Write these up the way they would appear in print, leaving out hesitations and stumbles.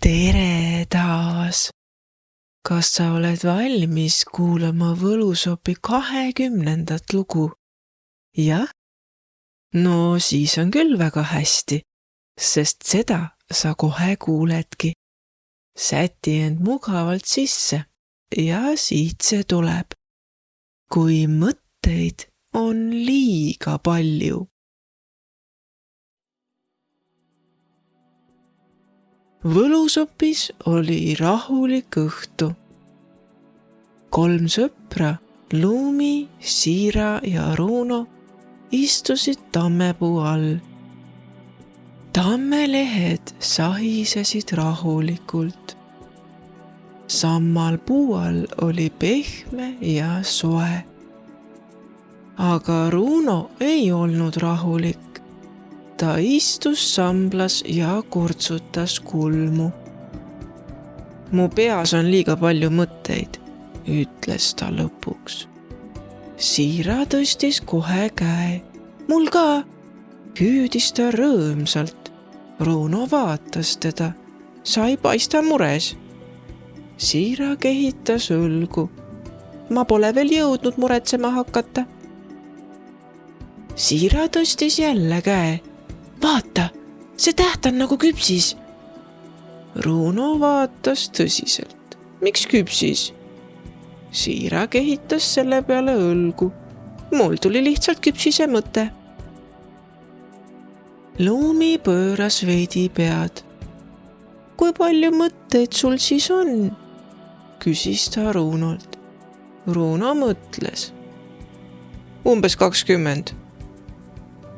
Tere taas! Kas sa oled valmis kuulama Võlusopi 20. lugu? Jah? No siis on küll väga hästi, sest seda sa kohe kuuledki. Säti end mugavalt sisse ja siit see tuleb. Kui mõtteid on liiga palju. Võlusopis oli rahulik õhtu. 3 sõpra, Lumi, Siira ja Runo, istusid tammepuu all. Tammelehed sahisesid rahulikult. Sammal puu all oli pehme ja soe. Aga Runo ei olnud rahulik. Ta istus samblas ja kurtsutas kulmu. Mu peas on liiga palju mõtteid, ütles ta lõpuks. Siira tõstis kohe käe. Mul ka, hüüdis ta rõõmsalt. Runo vaatas teda. Sa ei paista mures. Siira kehitas õlgu. Ma pole veel jõudnud muretsema hakata. Siira tõstis jälle käe. Vaata, see täht on nagu küpsis. Runo vaatas tõsiselt. Miks küpsis? Siira kehitas selle peale õlgu. Mul tuli lihtsalt küpsise mõte. Lumi pööras veidi pead. Kui palju mõtteid sul siis on? Küsis ta Runolt. Runo mõtles. Umbes 20.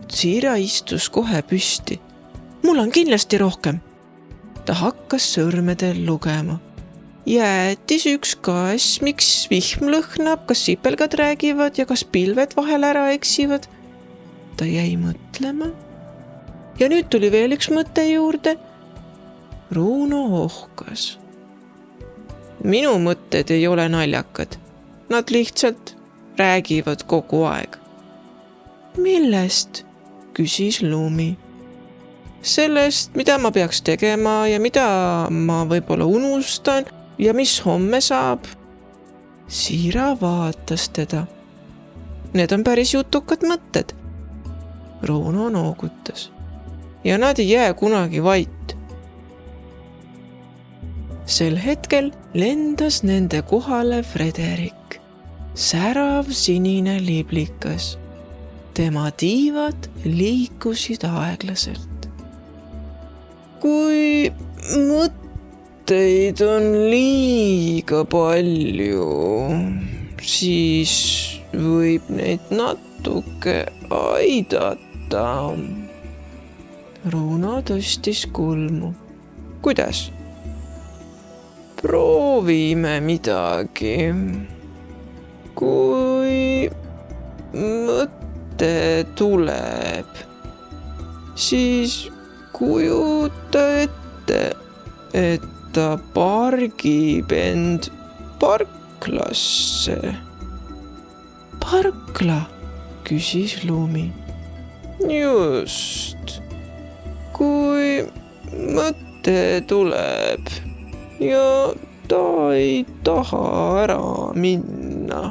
Siira istus kohe püsti. Mul on kindlasti rohkem. Ta hakkas sõrmedel lugema. Jäätis 1 kass, miks vihm lõhnab, kas sipelgad räägivad ja kas pilved vahel ära eksivad. Ta jäi mõtlema. Ja nüüd tuli veel 1 mõte juurde. Runo ohkas. Minu mõtted ei ole naljakad. Nad lihtsalt räägivad kogu aeg. Millest? Küsis Lumi. Sellest, mida ma peaks tegema ja mida ma võib-olla unustan ja mis homme saab. Siira vaatas teda. Need on päris jutukad mõtted. Runo noogutas. Ja nad ei jää kunagi vait. Sel hetkel lendas nende kohale Frederik. Särav sinine liblikas. Tema tiivad liikusid aeglaselt. Kui mõtteid on liiga palju, siis võib neid natuke aidata. Runo tõstis kulmu. Kuidas? Proovime midagi. Kui tuleb, siis kujuta ette, et ta pargib end parklasse. Parkla, küsis Lumi. Just. Kui mõte tuleb ja ta ei taha ära minna,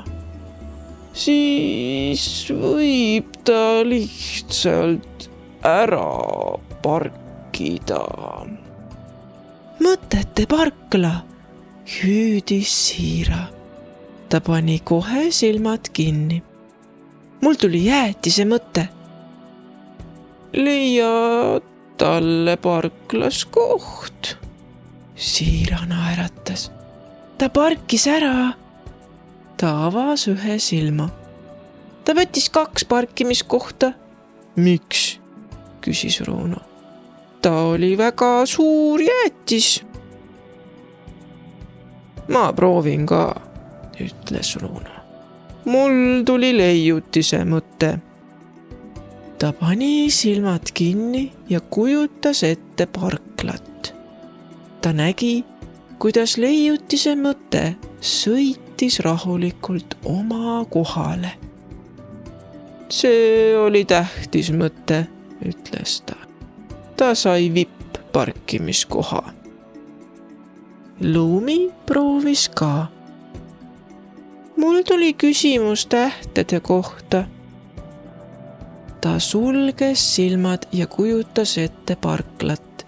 siis võib ta lihtsalt ära parkida. Mõtete parkla, hüüdis Siira. Ta pani kohe silmad kinni. Mul tuli jäätise mõte. Leia talle parklas koht. Siira naeratas. Ta parkis ära. Ta avas 1 silma. Ta võttis 2 parkimiskohta. Miks? Küsis Runo. Ta oli väga suur jäätis. Ma proovin ka, ütles Runo. Mul tuli leiutise mõte. Ta pani silmad kinni ja kujutas ette parklat. Ta nägi, kuidas leiutise mõte sõitis rahulikult oma kohale. See oli tähtis mõte, ütles ta. Ta sai vipp parkimiskoha. Lumi proovis ka. Mul tuli küsimus tähtede kohta. Ta sulges silmad ja kujutas ette parklat.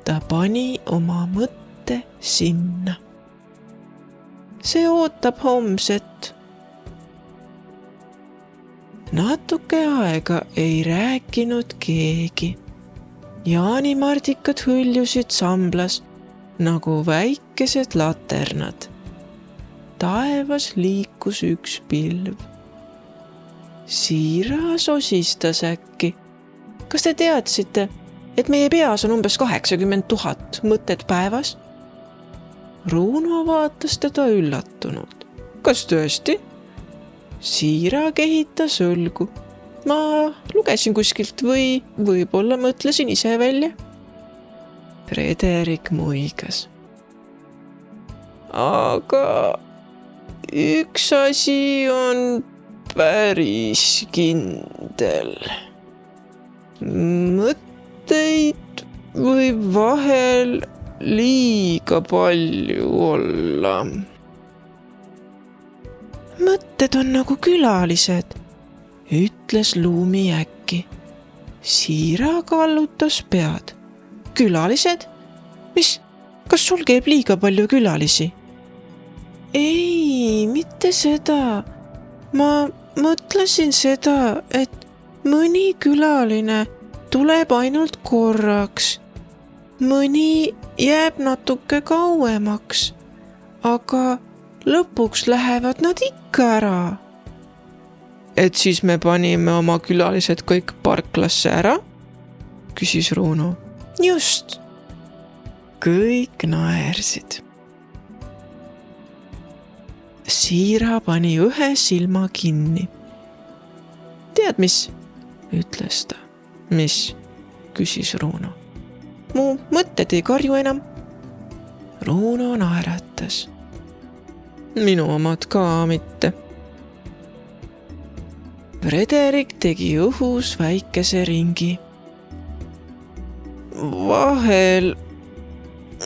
Ta pani oma mõtte sinna. See ootab homset. Natuke aega ei rääkinud keegi. Jaanimardikad hõljusid samblas nagu väikesed laternad. Taevas liikus üks pilv. Siira sosistas äkki. Kas te teadsite, et meie peas on umbes 80 000 mõtet päevas? Runo vaatas teda üllatunult. Kas tõesti? Siira kehitas õlgu. Ma lugesin kuskilt või võib-olla mõtlesin ise välja. Frederik muigas. Aga üks asi on päris kindel. Mõtteid võib vahel liiga palju olla. Mõtted on nagu külalised, ütles Lumi äkki. Siira kallutas pead. Külalised? Mis? Kas sul käib liiga palju külalisi? Ei, mitte seda. Ma mõtlesin seda, et mõni külaline tuleb ainult korraks. Mõni jääb natuke kauemaks, aga lõpuks lähevad nad ikka ära. Et siis me panime oma külalised kõik parklasse ära? Küsis Runo. Just. Kõik naersid. Siira pani ühe silma kinni. Tead mis? Ütles ta. Mis? Küsis Runo. Mu mõtted ei karju enam. Runo naeratas. Minu omad ka mitte. Frederik tegi õhus väikese ringi. Vahel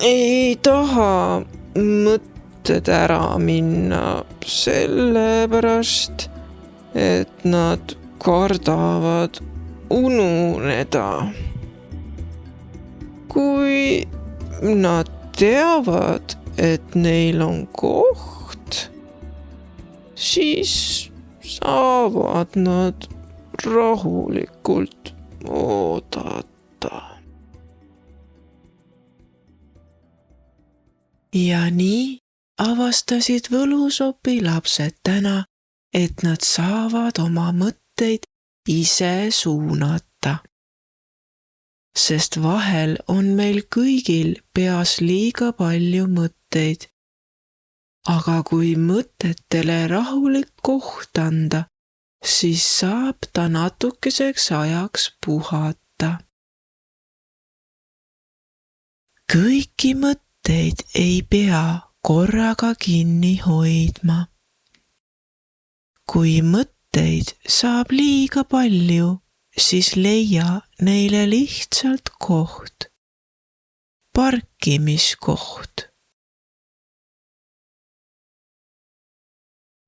ei taha mõtted ära minna sellepärast, et nad kardavad ununeda. Kui nad teavad, et neil on koht, siis saavad nad rahulikult oodata. Ja nii avastasid võlusopi lapsed täna, et nad saavad oma mõtteid ise suunata. Sest vahel on meil kõigil peas liiga palju mõtteid. Aga kui mõtetele rahulik koht anda, siis saab ta natukeseks ajaks puhata. Kõiki mõtteid ei pea korraga kinni hoidma. Kui mõtteid saab liiga palju, siis leia neile lihtsalt koht. Parkimiskoht.